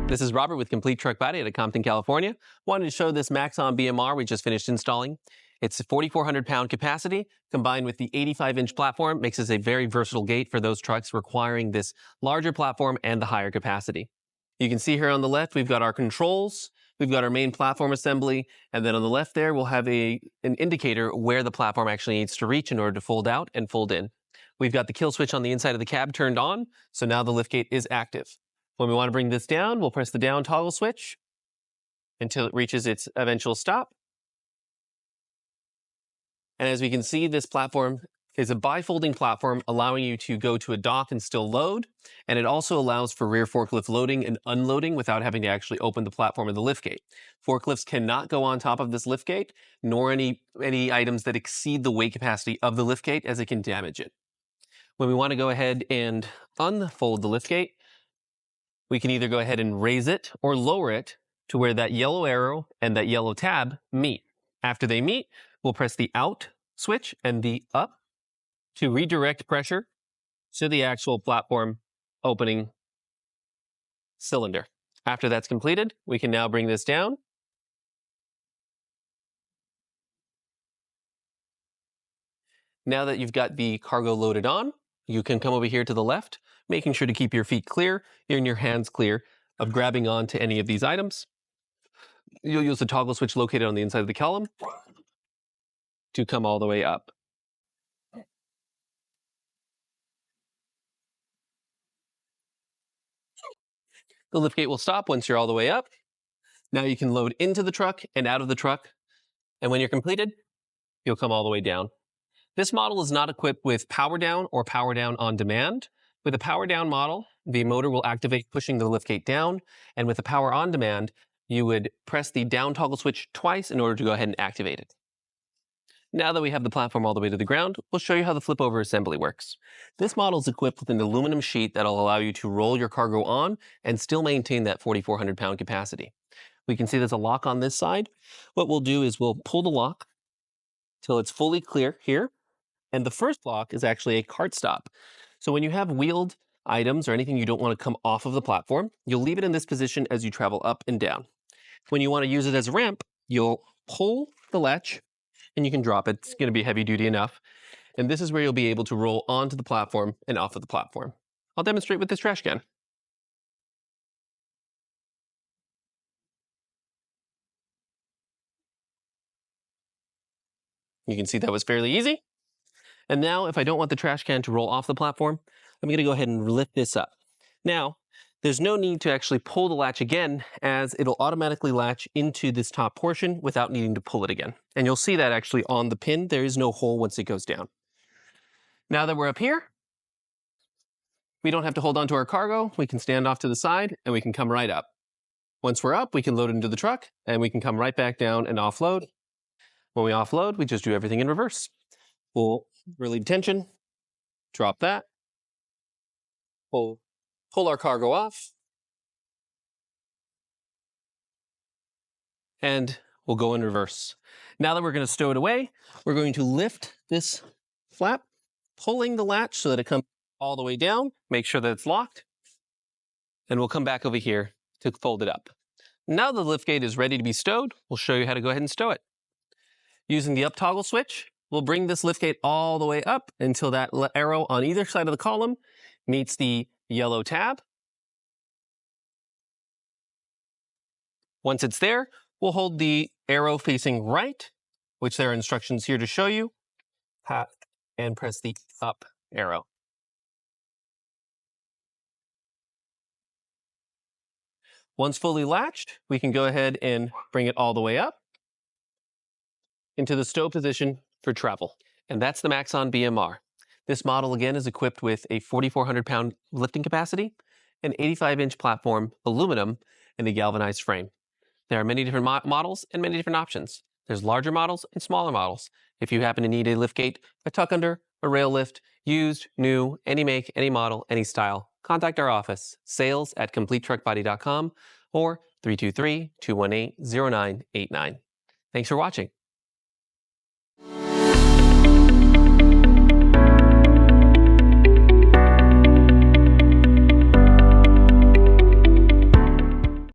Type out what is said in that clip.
This is Robert with Complete Truck Body out of Compton, California. Wanted to show this Maxon BMR we just finished installing. It's a 4,400 pound capacity combined with the 85-inch platform makes this a very versatile gate for those trucks requiring this larger platform and the higher capacity. You can see here on the left, we've got our controls, we've got our main platform assembly, and then on the left there, we'll have an indicator where the platform actually needs to reach in order to fold out and fold in. We've got the kill switch on the inside of the cab turned on, so now the liftgate is active. When we want to bring this down, we'll press the down toggle switch until it reaches its eventual stop. And as we can see, this platform is a bifolding platform allowing you to go to a dock and still load. And it also allows for rear forklift loading and unloading without having to actually open the platform of the liftgate. Forklifts cannot go on top of this liftgate, nor any items that exceed the weight capacity of the liftgate, as it can damage it. When we want to go ahead and unfold the liftgate, we can either go ahead and raise it or lower it to where that yellow arrow and that yellow tab meet. After they meet, we'll press the out switch and the up to redirect pressure to the actual platform opening cylinder. After that's completed, we can now bring this down. Now that you've got the cargo loaded on, you can come over here to the left, making sure to keep your feet clear and your hands clear of grabbing onto any of these items. You'll use the toggle switch located on the inside of the column to come all the way up. The liftgate will stop once you're all the way up. Now you can load into the truck and out of the truck. And when you're completed, you'll come all the way down. This model is not equipped with power down or power down on demand. With a power down model, the motor will activate pushing the liftgate down. And with a power on demand, you would press the down toggle switch twice in order to go ahead and activate it. Now that we have the platform all the way to the ground, we'll show you how the flip over assembly works. This model is equipped with an aluminum sheet that'll allow you to roll your cargo on and still maintain that 4,400 pound capacity. We can see there's a lock on this side. What we'll do is we'll pull the lock till it's fully clear here. And the first lock is actually a cart stop. So when you have wheeled items or anything you don't want to come off of the platform, you'll leave it in this position as you travel up and down. When you want to use it as a ramp, you'll pull the latch and you can drop it. It's going to be heavy duty enough. And this is where you'll be able to roll onto the platform and off of the platform. I'll demonstrate with this trash can. You can see that was fairly easy. And now if I don't want the trash can to roll off the platform, I'm going to go ahead and lift this up. Now, there's no need to actually pull the latch again, as it'll automatically latch into this top portion without needing to pull it again. And you'll see that actually on the pin, there is no hole once it goes down. Now that we're up here, we don't have to hold on to our cargo. We can stand off to the side and we can come right up. Once we're up, we can load into the truck and we can come right back down and offload. When we offload, we just do everything in reverse. We'll relieve tension, drop that, pull our cargo off, and we'll go in reverse. Now that we're going to stow it away, we're going to lift this flap, pulling the latch so that it comes all the way down, make sure that it's locked, and we'll come back over here to fold it up. Now the liftgate is ready to be stowed, we'll show you how to go ahead and stow it. Using the up toggle switch, we'll bring this liftgate all the way up until that arrow on either side of the column meets the yellow tab. Once it's there, we'll hold the arrow facing right, which there are instructions here to show you, and press the up arrow. Once fully latched, we can go ahead and bring it all the way up into the stow position for travel. And that's the Maxon BMR. This model again is equipped with a 4,400 pound lifting capacity, an 85-inch platform, aluminum, and a galvanized frame. There are many different models and many different options. There's larger models and smaller models. If you happen to need a liftgate, a tuck under, a rail lift, used, new, any make, any model, any style, contact our office, sales@completetruckbody.com or 323-218-0989. Thanks for watching.